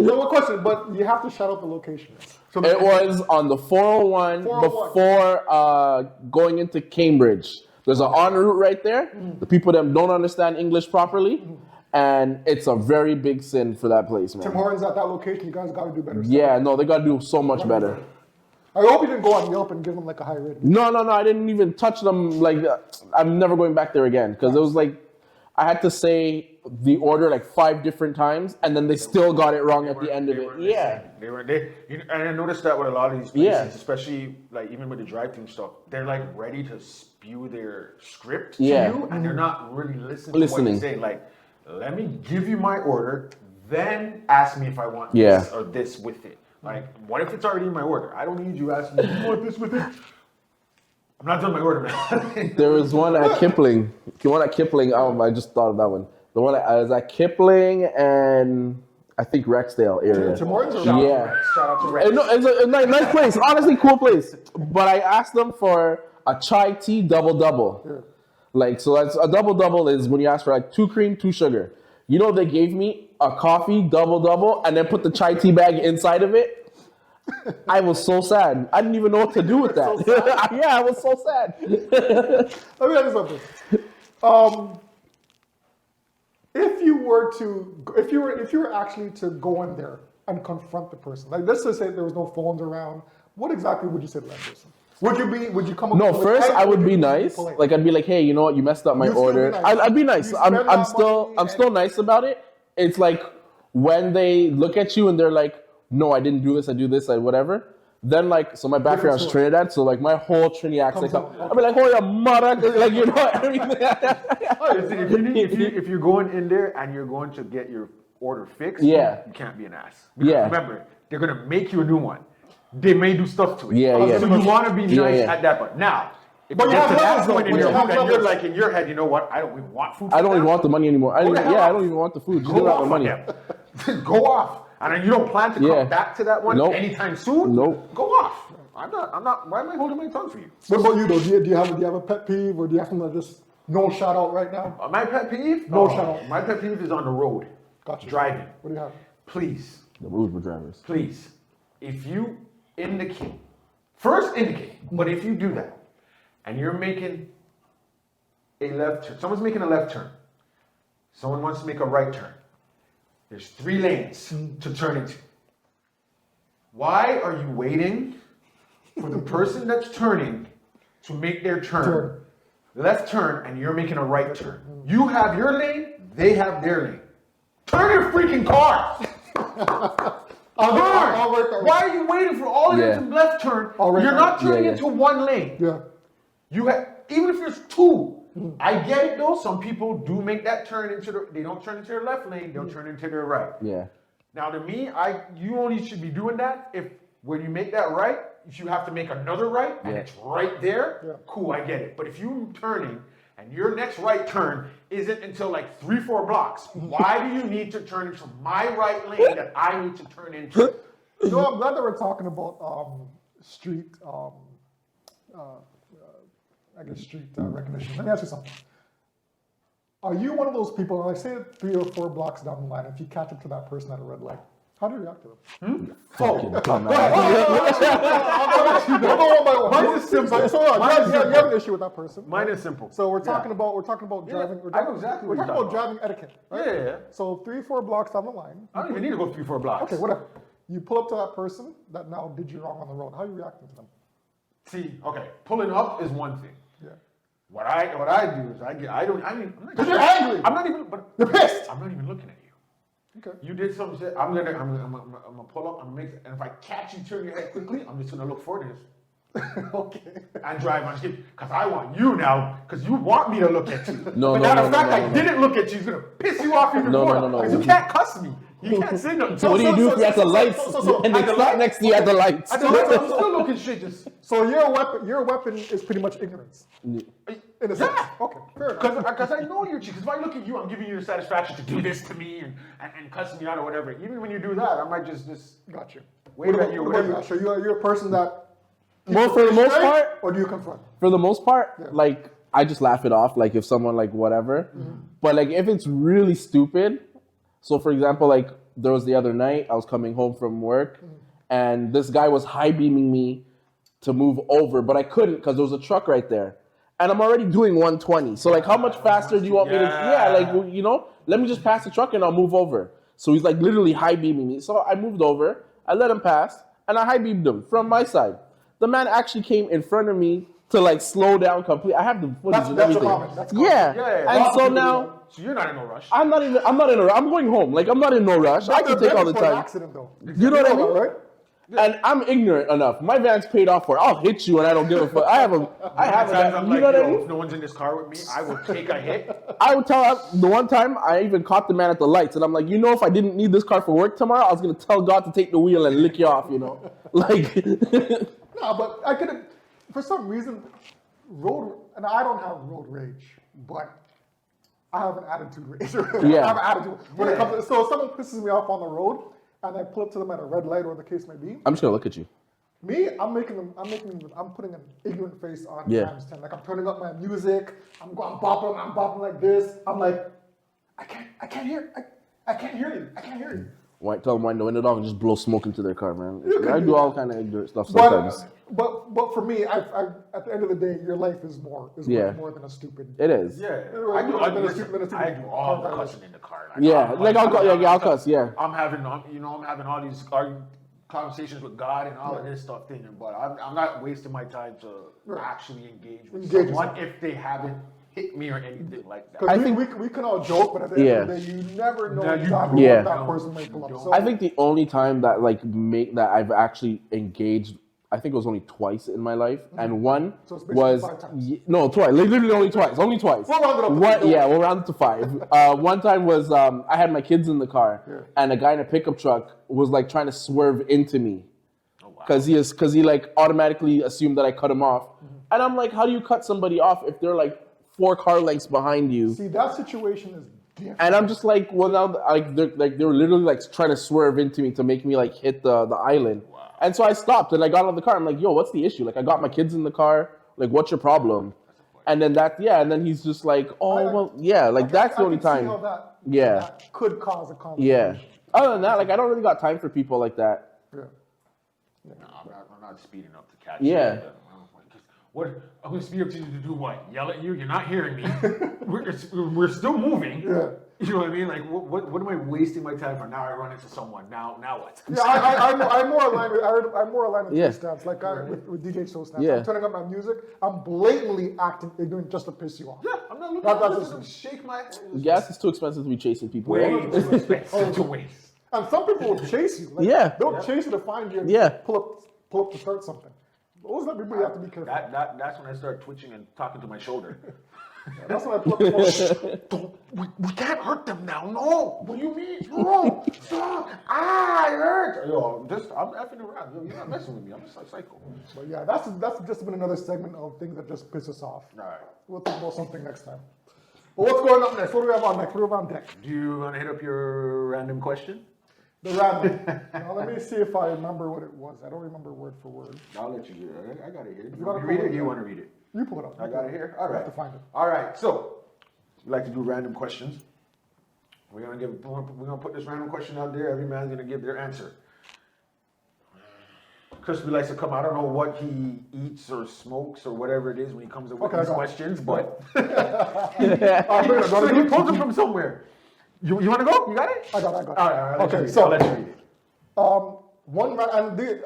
No more question, but you have to shout out the location. So It was on the 401, before going into Cambridge. There's an en route right there. The people that don't understand English properly, and it's a very big sin for that place, man. Tim Hortons at that location, you guys got to do better. Yeah, no, they got to do so much better. I hope you didn't go on Yelp and give them like a high rating. No, I didn't even touch them. Like, I'm never going back there again because it was like I had to say the order like 5 different times, and then they still got it wrong at the end of it. Yeah, and I noticed that with a lot of these places, especially like even with the drive-thru stuff, they're like ready to spew their script to you, and they're not really listening to what you say. Like, let me give you my order, then ask me if I want this or this with it. Like, what if it's already in my order? I don't need you asking me, do you want this with it? I'm not doing my order, man. There was one at Kipling. I just thought of that one. The one I was at Kipling and I think Rexdale area. Tim Hortons? Yeah. Shout out to Rex. No, it's a nice place. Honestly, cool place. But I asked them for a chai tea double-double. Yeah. Like, so that's a double-double is when you ask for like 2 cream, 2 sugar. You know, they gave me a coffee double-double and then put the chai tea bag inside of it. I was so sad. I didn't even know what to do with that. Yeah, I was so sad. Let me ask you something. If you were actually to go in there and confront the person, like let's just say there was no phones around, what exactly would you say to that person? Would you come up? No, first I would be nice. Like I'd be like, hey, you know what? You messed up my order. I'd be nice. I'm still nice about it. It's like when they look at you and they're like, no, I didn't do this. I do this. I whatever. Then like, so my background's Trinidad, so like my whole Trini accent. I'll be like, oh your mother, like you know everything. If you're going in there and you're going to get your order fixed, you can't be an ass. Because remember, they're gonna make you a new one. They may do stuff to it. So you want to be nice at that point. Now, if you get to that point in your home and you're like in your head, you know what? I don't even want food. I don't even want the money anymore. I don't even want the food. Just give out the money. Go off. And you don't plan to come back to that one anytime soon? Nope. Go off. I'm not, why am I holding my tongue for you? What about you though? Do you have a pet peeve or do you have to just no shout out right now? My pet peeve? No shout out. My pet peeve is on the road. Gotcha. Driving. What do you have? Please. The Uber drivers. Please. If you indicate, first indicate, but if you do that and you're making a left turn, someone's making a left turn, someone wants to make a right turn. There's 3 lanes to turn into. Why are you waiting for the person that's turning to make their turn? Left turn, and you're making a right turn. You have your lane, they have their lane. Turn your freaking car! Why are you waiting for all of them to left turn? You're not turning into one lane. Yeah. You have, even if there's 2. I get it though. Some people do make that turn into they don't turn into their left lane, they'll turn into their right. Yeah. Now to me, you only should be doing that if when you make that right, you have to make another right and it's right there. Yeah. Cool, I get it. But if you're turning and your next right turn isn't until like 3-4 blocks, why do you need to turn into my right lane that I need to turn into? You know, I'm glad that we're talking about street recognition. Let me ask you something. Are you one of those people, like say 3 or 4 blocks down the line, if you catch up to that person at a red light, how do you react to them? Fucking dumb. Mine is simple. You have an issue with that person. Mine is simple. So we're talking about driving. I know exactly We're what talking about driving etiquette. Right? Yeah. So 3-4 blocks down the line. I don't even need to go 3-4 blocks. Okay, whatever. You pull up to that person that now did you wrong on the road. How are you reacting to them? See, okay, pulling up is one thing. Yeah. What I do is because you're angry. I'm not even, but you're pissed. I'm not even looking at you. Okay. You did some shit. I'm gonna pull up. I'm gonna make, and if I catch you turn your head quickly, I'm just gonna look for this. Okay. And drive on skip because I want you now because you want me to look at you. No, the fact I didn't look at you is gonna piss you off even more. Because you can't cuss me. You can't say nothing. So what do you do if you're at the lights and they stop next to you at the lights? I'm still looking straight. Just so your weapon is pretty much ignorance. In a sense. Okay, fair enough. Because I know you're cheating. Because if I look at you, I'm giving you the satisfaction to do this to me and cuss me out or whatever. Even when you do that, I might just got you. Wave at you or whatever. So you're a person that. Well, for the most part, or do you confront? For the most part, like I just laugh it off. Like if someone like whatever, but like if it's really stupid. So for example, like there was the other night, I was coming home from work, and this guy was high beaming me to move over, but I couldn't because there was a truck right there. And I'm already doing 120. So like, how much faster do you want me to? Yeah, like, well, you know, let me just pass the truck and I'll move over. So he's like literally high beaming me. So I moved over, I let him pass, and I high beamed him from my side. The man actually came in front of me to like slow down completely. I have the footage and everything. That's yeah. And so now. So you're not in no rush. I'm not in a rush. I'm going home. Like, I'm not in no rush. I can take all the time. Accident, though. You know what I mean? Right? And I'm ignorant enough. My van's paid off for it. I'll hit you and I don't give a fuck. I have a van. You know what I mean? If no one's in this car with me, I will take a hit. I would tell the one time I even caught the man at the lights and I'm like, you know, if I didn't need this car for work tomorrow, I was gonna tell God to take the wheel and lick you off, you know? Like No, but I could have, for some reason, and I don't have road rage, but I have an attitude rage. Yeah. I have an attitude when it comes to, so if someone pisses me off on the road and I pull up to them at a red light or the case may be. I'm just gonna look at you. Me, I'm putting an ignorant face on times 10. Like I'm turning up my music, I'm bopping like this. I'm like, I can't hear you. Tell them wind the window down and just blow smoke into their car, man. I do all kind of ignorant stuff sometimes. But for me, I at the end of the day, your life is worth more than a stupid. It is. Yeah, I do all the cussing in the car. I'll cuss. Yeah. I'm having all these conversations with God and all of this stuff thing, but I'm not wasting my time to actually engage with someone if they haven't hit me or anything like that. I think we can all joke, but at the end of the day, you never know exactly what that person may pull up. So, I think the only time that that I've actually engaged, I think it was only twice in my life, and one was twice, literally only twice. We'll round it to 5. One time was I had my kids in the car, and a guy in a pickup truck was like trying to swerve into me, because he like automatically assumed that I cut him off, and I'm like, how do you cut somebody off if they're like 4 car lengths behind you? See, that situation is different. And I'm just like, well, now they were literally like trying to swerve into me to make me like hit the island. Wow. And so I stopped and I got out of the car. I'm like, yo, what's the issue? Like, I got my kids in the car. Like, what's your problem? And then and then he's just like, that's the only time. That could cause a conflict. Yeah. Other than that, like, I don't really got time for people like that. Yeah. No, I'm not speeding up to catch you. Yeah. What? I'm going to speed up to you to do what? Yell at you? You're not hearing me. We're still moving. Yeah. You know what I mean? Like, what am I wasting my time for? Now I run into someone. Now what? Yeah, I'm more aligned with this stance. Like with DJ Show stance. I'm turning up my music. I'm blatantly acting ignorant just to piss you off. Yeah, I'm not looking to shake my head. Gas is too expensive to be chasing people. Way too expensive to waste. And some people will chase you. Like, they'll chase you to find you and pull up to start something. Those are people you have to be careful. That's when I start twitching and talking to my shoulder. That's when I pull up the we can't hurt them now. No. What do you mean? No. Stop. I hurt. Yo, I'm effing around. Yo, you're not messing with me. I'm just a psycho. But yeah, that's just been another segment of things that just piss us off. All right. We'll talk about something next time. But what's going up next? What do we have on next? What do we have on deck? Do you want to hit up your random question? The random. Now, let me see if I remember what it was. I don't remember word for word. I'll let you do it. I got it here. You want to read it or you want to read it? You pull it up. I got it here. All right. I have to find it. All right. So, we like to do random questions. We're gonna put this random question out there. Every man's gonna give their answer. Crispy likes to come. I don't know what he eats or smokes or whatever it is when he comes up with these questions, but so he pulls them from somewhere. You want to go? You got it? I got it. All right. Okay, so I'll let you read it.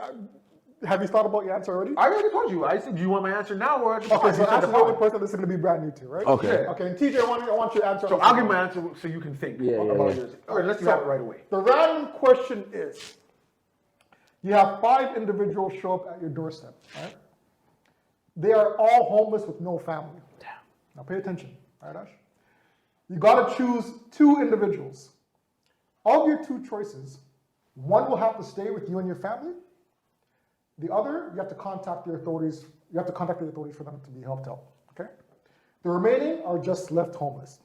Have you thought about your answer already? I already told you. I said, do you want my answer now or at the Okay, so answer the only person this is going to be brand new to, right? Okay. Okay, and TJ, I want your answer. So I'll give my answer so you can think about yours. All right, let's do that right away. The random question is, you have 5 individuals show up at your doorstep, right? They are all homeless with no family. Damn. Now pay attention, all right, Ash? You got to choose 2 individuals. Of your 2 choices, one will have to stay with you and your family. The other, you have to contact the authorities. You have to contact the authorities for them to be helped out. Okay. The remaining are just left homeless.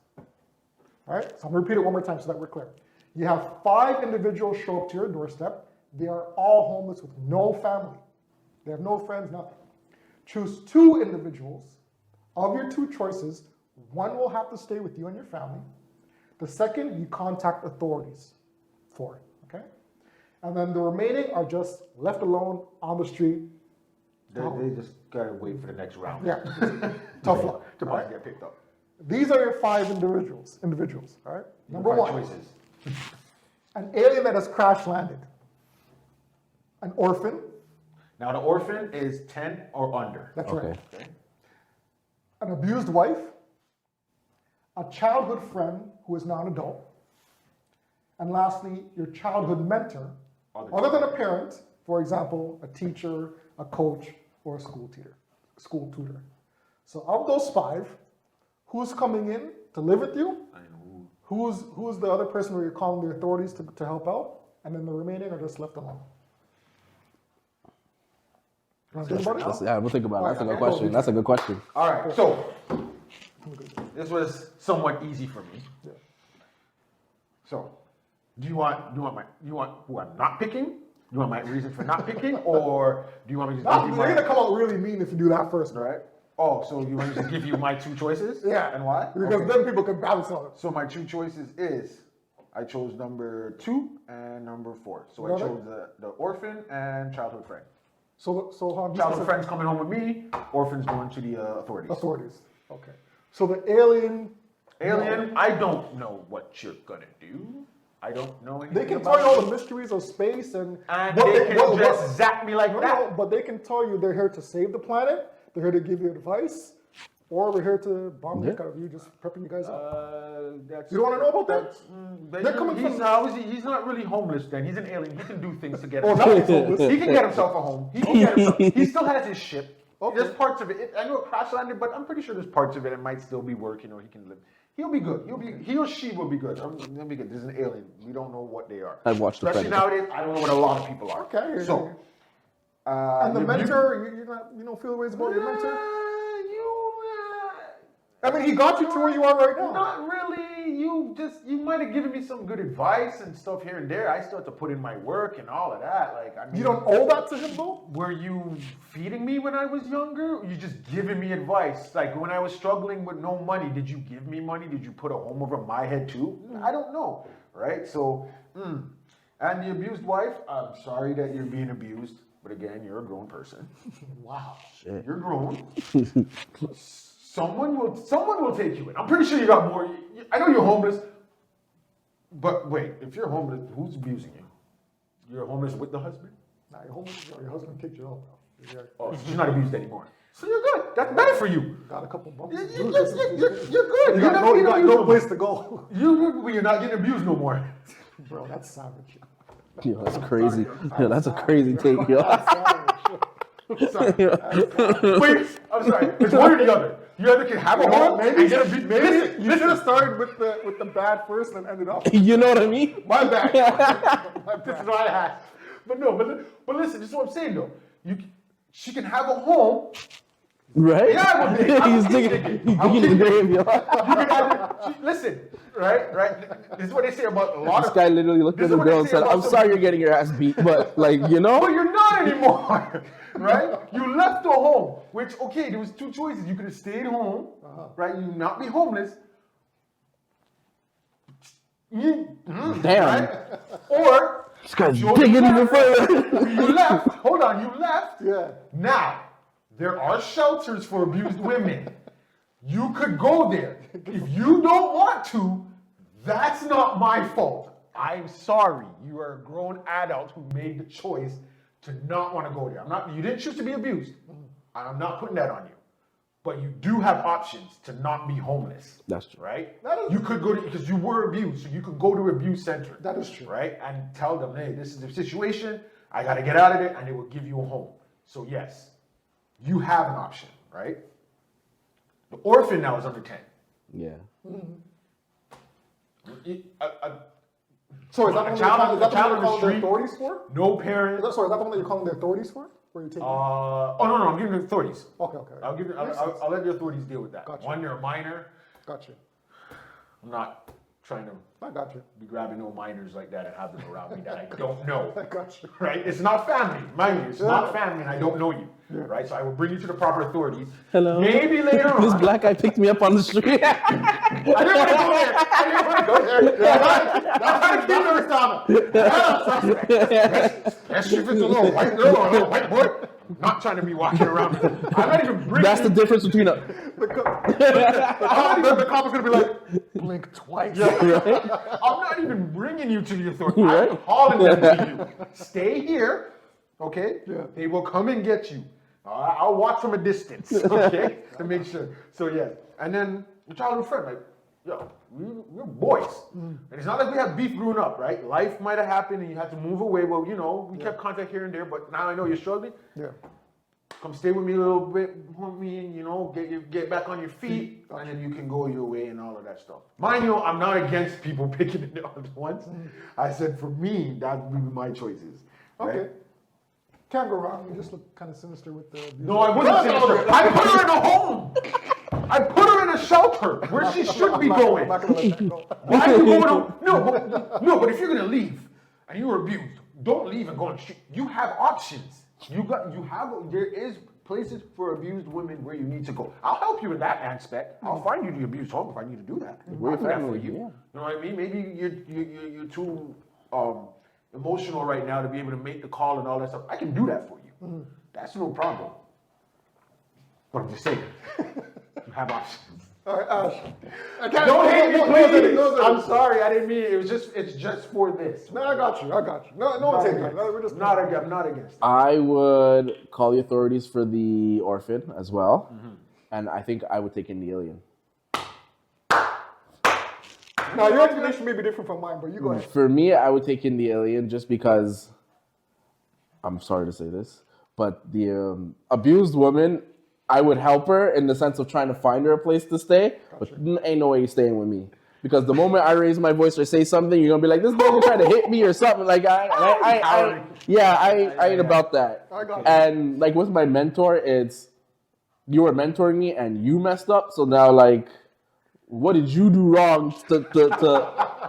All right. So I'm gonna repeat it one more time so that we're clear. You have 5 individuals show up to your doorstep. They are all homeless with no family. They have no friends, nothing. Choose 2 individuals. Of your 2 choices, one will have to stay with you and your family. The second, you contact authorities for it. And then the remaining are just left alone on the street. They just gotta wait for the next round. Yeah, tough luck. To Right? get picked up. These are your 5 individuals. All right. Number 5 1, choices. an alien that has crash landed, an orphan. Now the orphan is 10 or under. That's Okay. right. Okay. An abused wife, a childhood friend who is now an adult, and lastly, your childhood mentor, other than a parent, for example, a teacher, a coach, or a school tutor. So of those 5, who's coming in to live with you? I know. Who's the other person where you're calling the authorities to help out? And then the remaining are just left alone. You want to think about it? Yeah, we'll think about it. That's a good question. That's a good question. All right, so this was somewhat easy for me. Yeah. So, do you want who I'm not picking? Do you want my reason for not picking, or do you want me to just give you You're my? gonna come out really mean if you do that first, Right. Oh, so you want me to just give you my 2 choices? Yeah. And why? Because Okay. then people can balance on it. So my 2 choices is I chose number 2 and number 4. So I Got it. chose the orphan and childhood friend. So how Childhood friend's coming home with me. Orphan's going to the authorities. Authorities. Okay. So the alien. Alien, I don't know what you're gonna do. I don't know anything They can about tell you all it. the mysteries of space and And they can just zap me like no, that. no, but they can tell you they're here to save the planet. They're here to give you advice, or we're here to bomb the heck out of you, just prepping you guys up. You don't want to know about that? They're coming from. He's not really homeless then. He's an alien. He can do things to get Oh, himself. now he's homeless. He can get himself a home. He can get himself. He still has his ship. Okay. There's parts of it. I know it crash landed, but I'm pretty sure there's parts of it that might still be working or he can live. He'll be good. He or she will be good. He'll be good. This is an alien. We don't know what they are. I've watched The Especially Predator. nowadays, I don't know what a lot of people are. Okay. So, And the you- mentor, you don't feel ways about your mentor? you, I mean, he got you to where you are right now. Not really. You might have given me some good advice and stuff here and there. I still have to put in my work and all of that. Like, I mean, You don't owe that to him though? were you feeding me when I was younger? Or you just giving me advice? Like when I was struggling with no money, did you give me money? Did you put a home over my head too? I don't know, right? So, and the abused wife. I'm sorry that you're being abused, but again, you're a grown person. Wow. You're grown. Someone will take you in. I'm pretty sure you got more. I know you're homeless, but wait, if you're homeless, who's abusing you? You're homeless with the husband? Nah, your husband kicked you out now. Oh, so she's not abused anymore. So you're good. That's better for you. Got a couple bumps. You're good. You got no place to go. You're not getting abused no more. Bro, that's savage. Yo, that's crazy. Yo, that's a crazy take, yo. Savage. Wait, I'm sorry. It's one or the other. You either can have a home Maybe and get abused. you should have started with the bad first and ended up. You know what I mean? My bad. This is what I had. But no, but listen, this is what I'm saying though. She can have a home. Right? Yeah, I would He's digging the grave, yo. Listen, right? This is what they say about a lot This of. guy literally looked This at is the what they girl and say said, about I'm some- sorry you're getting your ass beat, but like, you But know? you're not anymore, right? You left the home, which okay, there was 2 choices. You could have stayed home, right? You not be homeless. Damn. Right? Or This guy's you digging even left. further. You left. Hold on, you left. Yeah. Now, there are shelters for abused women. You could go there. If you don't want to, that's not my fault. I'm sorry. You are a grown adult who made the choice to not want to go there. You didn't choose to be abused. I'm not putting that on you. But you do have options to not be homeless. That's true. Right? That is- You could go to, because you were abused, so you could go to abuse center. That is true. Right? And tell them, hey, this is the situation. I got to get out of it, and they will give you a home. So yes, you have an option, right? The orphan now is under 10. Yeah. So is that A the child one you're on calling the the street, authorities for? no parent. Sorry, is that the one that you're calling the authorities for? Or are you taking? Oh no, I'm giving the authorities. Okay. I'll let the authorities deal with that. Gotcha. One, you're a minor. Gotcha. I'm not trying to I got you. be grabbing no minors like that and have them around me that I don't know. I got you. Right? It's not family, mind you. It's not family, and I don't know you. Right? So I will bring you to the proper authorities. Hello. Maybe later on. This black guy picked me up on the street. I didn't want to go there. I didn't want to go there. That's how to keep the Especially if it's a little white girl or a little white boy. I'm not trying to be walking around. I'm not even bringing. That's the difference between a. The cop is gonna be like, blink twice. Right? I'm not even bringing you to the authorities. Right? I'm calling them to you. Stay here, okay? Yeah. They will come and get you. I'll watch from a distance, okay, to make sure. So yeah, and then your childhood friend, like, yo, we're boys, and it's not like we have beef growing up, right? Life might have happened and you had to move away. Well, you know, we kept contact here and there, but now I know you're struggling. Yeah. Come stay with me a little bit, help me, you know, get back on your feet, and then you can go your way and all of that stuff. Mind you, I'm not against people picking the other ones. I said for me, that would be my choices. Right? Okay. Can't go wrong. You just look kind of sinister with the. No, I wasn't sinister. I put her in a home. I put her in a shelter where she should be going. I'm not gonna let that go. Why are you going to, no, but if you're gonna leave and you were abused, don't leave and go on the street. You have options. There is places for abused women where you need to go. I'll help you in that aspect. I'll find you the abused home if I need to do that. I'll do that for you. You know what I mean? Maybe you're too emotional right now to be able to make the call and all that stuff. I can do that for you. That's no problem. But I'm just saying, you have options. All right, Ash. Don't hate me, please. No, I'm sorry, I didn't mean it. It's just for this. No, I got you. No one's saying that. We're just I'm not against it. I would call the authorities for the orphan as well, and I think I would take in the alien. Now, your explanation may be different from mine, but you go ahead. For me, I would take in the alien just because, I'm sorry to say this, but the abused woman, I would help her in the sense of trying to find her a place to stay, but ain't no way you're staying with me. Because the moment I raise my voice or say something, you're gonna be like, this nigga trying to hit me or something. Like I ain't about that. I got you. And like with my mentor, it's you were mentoring me and you messed up, so now like, what did you do wrong to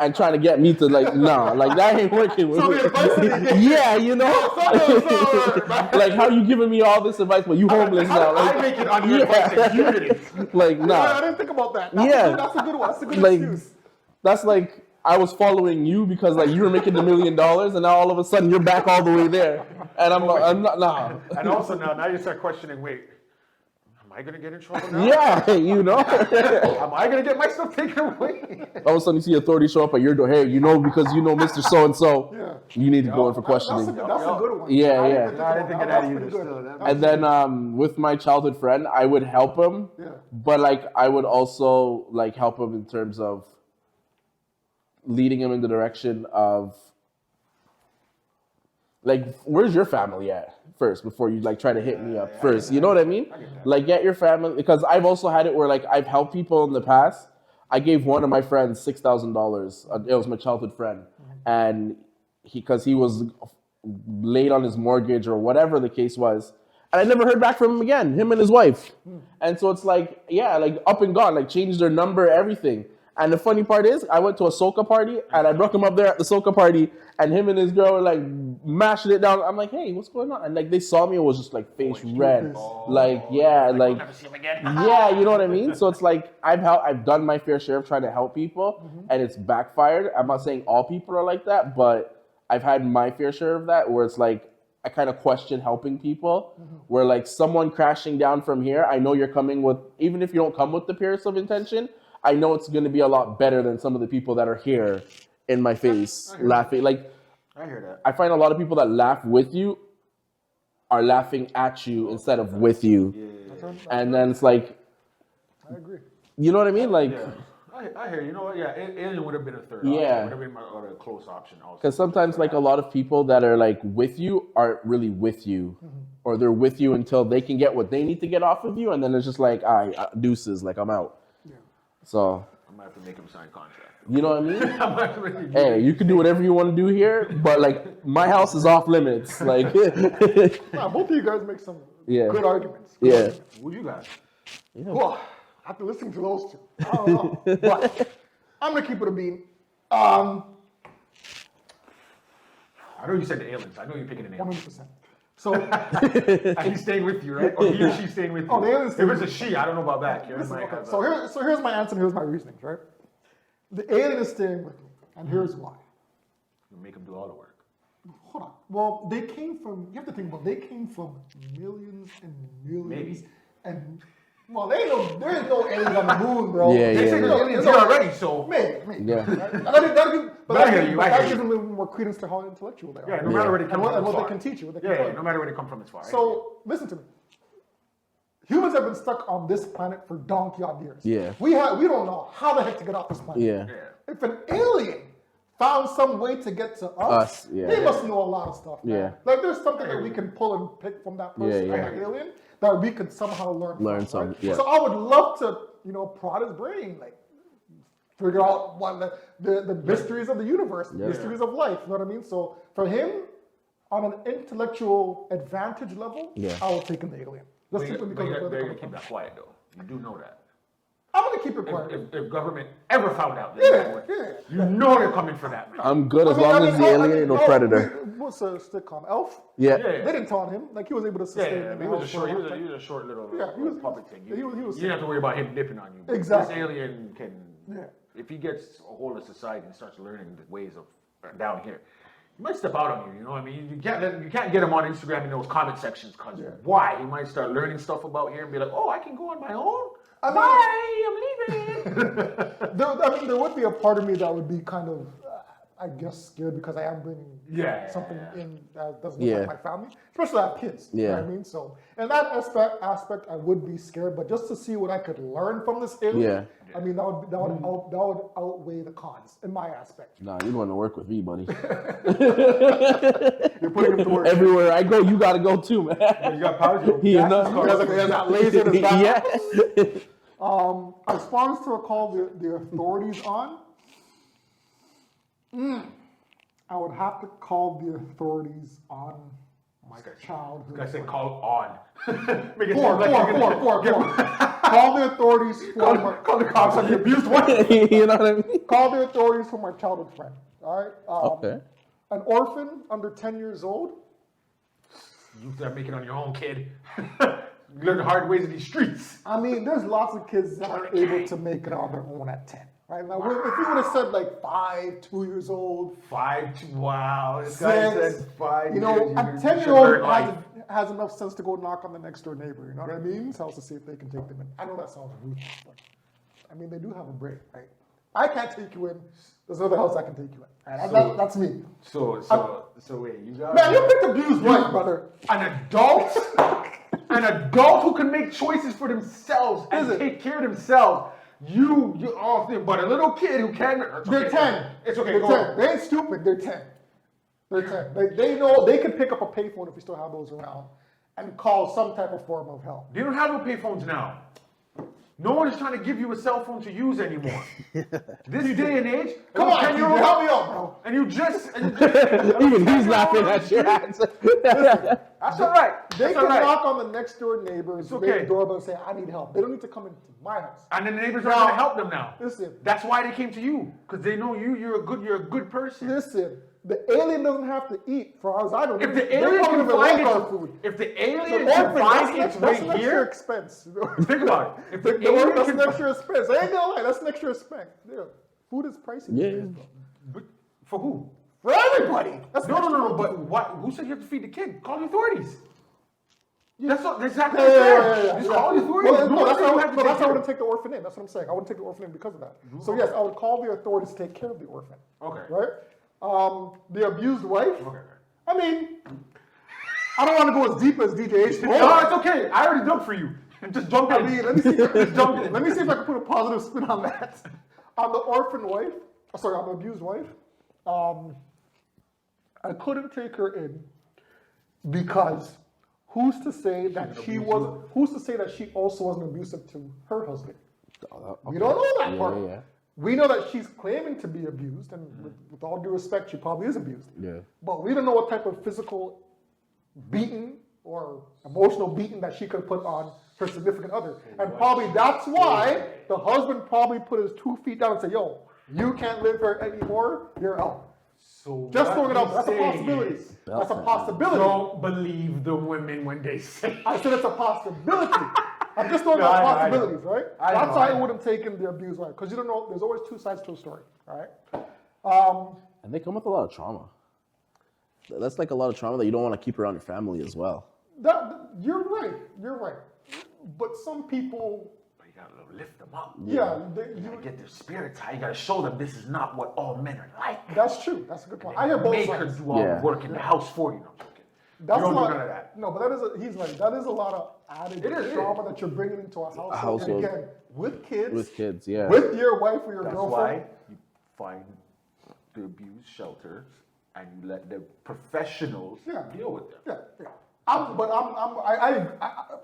and trying to get me to like, nah, like that ain't working with me. Yeah, you know? Like how you giving me all this advice, but you homeless now. Like, I make it on your advice and you didn't. like, nah. I didn't think about that. That's a good one. That's a good like, excuse. That's like, I was following you because like you were making $1 million and now all of a sudden you're back all the way there. And I'm not, nah. And also now you start questioning, wait, am I going to get in trouble now? Yeah, you know? Am I going to get my stuff taken away? All of a sudden you see authorities show up at your door. Hey, you know, because you know Mr. So-and-so, you need to go in for questioning. That's a good one. Yeah. I didn't think of that either. Still. And then with my childhood friend, I would help him. Yeah. But like I would also like help him in terms of leading him in the direction of like, where's your family at first before you like try to hit me up first? You know what I mean? Like get your family, because I've also had it where like I've helped people in the past. I gave one of my friends $6,000. It was my childhood friend, and because he was late on his mortgage or whatever the case was, and I never heard back from him again. Him and his wife, and so it's like like up and gone, like changed their number, everything. And the funny part is, I went to a soca party, and I broke him up there at the soca party, and him and his girl were like mashing it down. I'm like, hey, what's going on? And like they saw me, it was just like face red, like like never see him again. yeah, you know what I mean. So it's like I've done my fair share of trying to help people, and it's backfired. I'm not saying all people are like that, but I've had my fair share of that where it's like I kind of question helping people. Where like someone crashing down from here, I know you're coming with, even if you don't come with the purest of intention, I know it's going to be a lot better than some of the people that are here in my face laughing. Like, I hear that. I find a lot of people that laugh with you are laughing at you instead of with you. Yeah. And then it's like, I agree. you know what I mean? Like, I hear you. You know what? Yeah, alien would have been a third Yeah. option. Would have been my other close option also. because sometimes like a lot of people that are like with you aren't really with you. Or they're with you until they can get what they need to get off of you. And then it's just like, all right, deuces, like I'm out. So, I'm going to have to make him sign a contract. you know what I mean? I'm gonna have to make him Hey, you can do whatever you want to do here, but like my house is off limits. Like, Both of you guys make some good arguments. Yeah. Who you got? Whoa, after listening to those two, I don't know. But I'm gonna keep it a bean. I know you said the aliens. I know you're picking an alien. 100%. So, and he's staying with you, right? Or he or she's staying with you. Oh, the alien's If it's a she, I don't know about that. listen, okay, so here's my answer and here's my reasoning, right? The alien is staying with me, and here's why. You make him do all the work. Hold on. Well, they came from, you have to think about, they came from millions and millions. Maybe. And, well, there is no aliens on the moon, bro. Yeah, They say yeah. there's aliens here already, so. Maybe. Yeah. But that gives them more credence to how intellectual they are. Yeah, no matter where they come from, and it's what far. they can teach you. What they can Yeah, tell yeah, you. no matter where they come from, it's far. So, listen to me. Humans have been stuck on this planet for donkey odd years. Yeah. We don't know how the heck to get off this planet. Yeah. If an alien found some way to get to us, yeah. they must know a lot of stuff. Man. Yeah. Like there's something that we can pull and pick from that person, Yeah, yeah. that alien, that we could somehow learn from. Some, right? yeah. So I would love to, prod his brain, like figure out what the mysteries of the universe, the mysteries of life. You know what I mean? So for him, on an intellectual advantage level, I will take him the alien. Just simply because of where they're they're going to coming keep from. that quiet, though. You do know that. I'm gonna keep it quiet. If government ever found out, Yeah. you know they're coming for that, man. I'm good as long as the alien ain't no predator. What's a sitcom? Elf? Yeah. They didn't taunt him. Like he was able to sustain Yeah, in he the was a house short, for he a was long a short little Yeah, he was- public thing. he was- You didn't have to worry about him nipping on you. Exactly. This alien can, Yeah. if he gets a hold of society and starts learning the ways of down here, he might step out on you. You know what I mean? You can't get him on Instagram in those comment sections because why? He might start learning stuff about here and be like, oh, I can go on my own. Bye, I'm leaving. There would be a part of me that would be kind of, I guess, scared because I am bringing something in that doesn't look like my family, especially I have kids. You know what I mean? So, in that aspect, I would be scared. But just to see what I could learn from this alien, I mean, that would outweigh the cons in my aspect. Nah, you want to work with me, buddy. You're putting him to work. Everywhere I go, you gotta go too, man. You got powers. He has that laser in his back. Yeah. As far as to call the authorities on, I would have to call the authorities on my childhood. I said call on. Make it Four. Call the authorities for call the cops on the abused wife. You know what I mean? Call the authorities for my childhood friend. All right. Okay. An orphan under 10 years old. You start making it on your own, kid. Learn the hard ways of these streets. I mean, there's lots of kids that are able to make it on their own at 10. Right now, if you would have said like 5, 2 years old, 5, wow, this guy said 5 you years. know, a 10-year-old has enough sense to go knock on the next door neighbor. You know what I mean? House to see if they can take them in. I know that sounds rude, but I mean they do have a brain, right? I can't take you in. There's another house I can take you in. Right? That's me. So wait, you got Man, you picked abused wife, brother. An adult who can make choices for themselves and take care of themselves. You all think, but a little kid who can. They're 10. It's okay. They're Go 10. on. They ain't stupid. They're 10. They're 10. They know they can pick up a payphone if we still have those around and call some type of form of help. They don't have no payphones now. No one is trying to give you a cell phone to use anymore. This day and age, Come on, can you help me out, bro. And you just Even he's laughing at your answer. That's all right. They can knock on the next door neighbor's okay. doorbell and say, I need help. They don't need to come into my house. And then the neighbors are going to help them now. Listen. That's why they came to you, because they know you're a good person. Listen, the alien doesn't have to eat, for as I don't know. If the alien can find our food. If the alien can find its way that's an extra here, expense. think about it. If the That's alien an extra expense. I ain't gonna lie, that's an extra expense. Yeah. Food is pricey. Yeah. but for who? For everybody. That's No. But what? Who said you have to feed the kid? Call the authorities. That's exactly Yeah, what I'm yeah, saying. yeah. Just call the authorities. Well, that's how I to wouldn't take the orphan in. That's what I'm saying. I wouldn't take the orphan in because of that. So yes, I would call the authorities to take care of the orphan. Okay. Right? The abused wife. Okay. I mean, I don't want to go as deep as DJ H. No, it's okay. I already dumped for you. Just jump in. I mean, let me see. Let me see if I can put a positive spin on that. On the orphan wife, on the abused wife, I couldn't take her in because who's to say that who's to say that she also wasn't abusive to her husband? We don't know that part. Yeah. We know that she's claiming to be abused, and with all due respect, she probably is abused. Yeah. But we don't know what type of physical beating or emotional beating that she could put on her significant other. And probably that's why the husband probably put his 2 feet down and said, yo, you can't live here anymore, you're out. So Just throwing it out. you're That's a saying possibility. is, That's a possibility. Don't believe the women when they say. I said it's a possibility. I'm just throwing No, out I know. possibilities, right? I That's know, how I I know. would have taken the abuse right. Because you don't know, there's always two sides to a story, right? And they come with a lot of trauma. That's like a lot of trauma that you don't want to keep around your family as well. You're right. But some people, But you gotta lift them up. you You gotta get their spirits high. You gotta show them this is not what all men are like. that's true. That's a good point. I hear both Make her sides. do all Yeah. the work in the house for you. No, I'm joking. That's you don't a lot, do none of that. No, but he's right. That is a lot of added It is. trauma that you're bringing into a household. household. And again, with kids, Yeah. with your wife or your That's girlfriend. why you find the abuse shelters and you let the professionals deal with them. Yeah.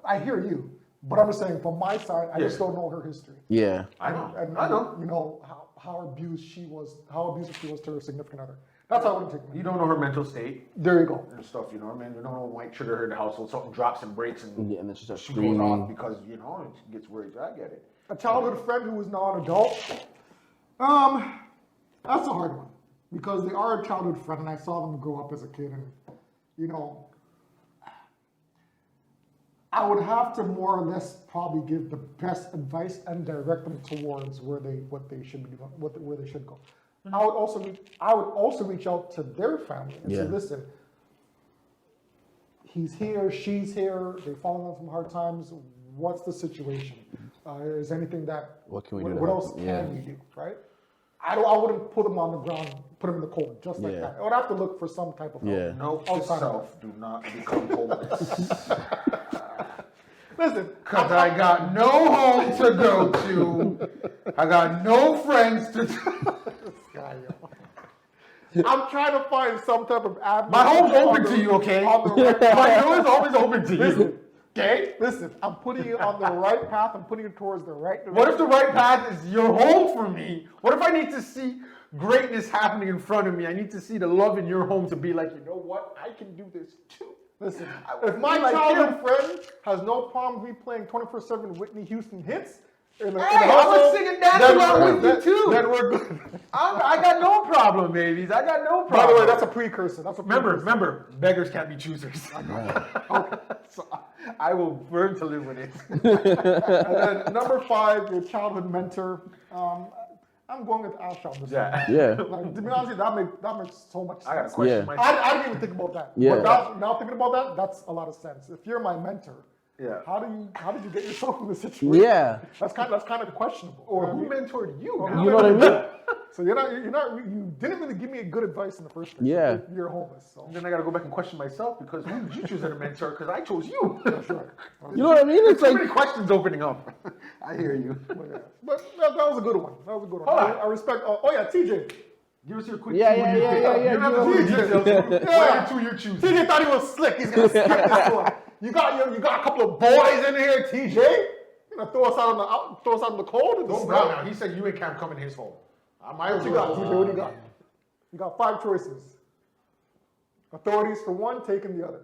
I hear you, but I'm just saying from my side, I just don't know her history. Yeah. I know. And I know. you know how abusive she was to her significant other. That's how I would take You it. don't know her mental state There you go. and stuff, you know what I mean? You don't know what might trigger her in the household. Something drops and breaks and Yeah, and then she starts she goes off screaming. because, you know, she gets worried. I get it. A childhood friend who is now an adult. That's a hard one because they are a childhood friend, and I saw them grow up as a kid, and you know, I would have to more or less probably give the best advice and direct them towards what they should be doing, where they should go. I would also reach out to their family and say, listen, he's here, she's here, they've fallen on some hard times. What's the situation? Is anything that What can we do to What help? else Yeah. can we do? Right? I wouldn't put them on the ground, put them in the cold just like that. I would have to look for some type of help. Yeah. Note to outside of self, do not become homeless. Listen, Because I got no home to go to. I got no friends to. I'm trying to find some type of avenue. My home's open to you, okay? On the right My path. door is always open to you. Listen, Okay? listen, I'm putting you on the right path. I'm putting you towards the right direction. What if the right path is your home for me? What if I need to see greatness happening in front of me? I need to see the love in your home to be like, you know what? I can do this too. Listen, I if my feel like childhood him. friend has no problem with me playing 24/7 Whitney Houston hits, in the Hey, I household, was singing dance then along we're- with you then- too. Then we're good. I got no problem, babies. I got no problem. By the way, that's a precursor. That's a precursor. Remember, beggars can't be choosers. So I will learn to live with it. And then number 5, your childhood mentor. I'm going with Asha on this Yeah. one. Yeah. Like, to be honest, that makes so much sense. I got a question Yeah. myself. I didn't even think about that. Yeah. But now thinking about that, that's a lot of sense. If you're my mentor, Yeah. how did you get yourself in this situation? Yeah. That's kind of questionable. Or You know who what I mean? mentored you? You know what I mean? So you didn't really give me a good advice in the first place. Yeah. You're homeless. So. Then I got to go back and question myself because who did you choose as a mentor? Because I chose you. Sure. You know what I mean? It's Too like many questions opening up. I hear you. But that was a good one. That was a good one. Hold on. I respect. Oh yeah, TJ. Give us your quick Yeah, two yeah, you yeah, pick yeah, up. yeah, You don't have to give do us- the details. Yeah. What are the two you're choosing? TJ thought he was slick. He's gonna skip this one. You got a couple of boys in here, TJ. You gonna throw us out in the cold? Don't go now. He said you ain't can't come in his home. What you got, TJ? What do you got? You got 5 choices. Authorities for one, taking the other.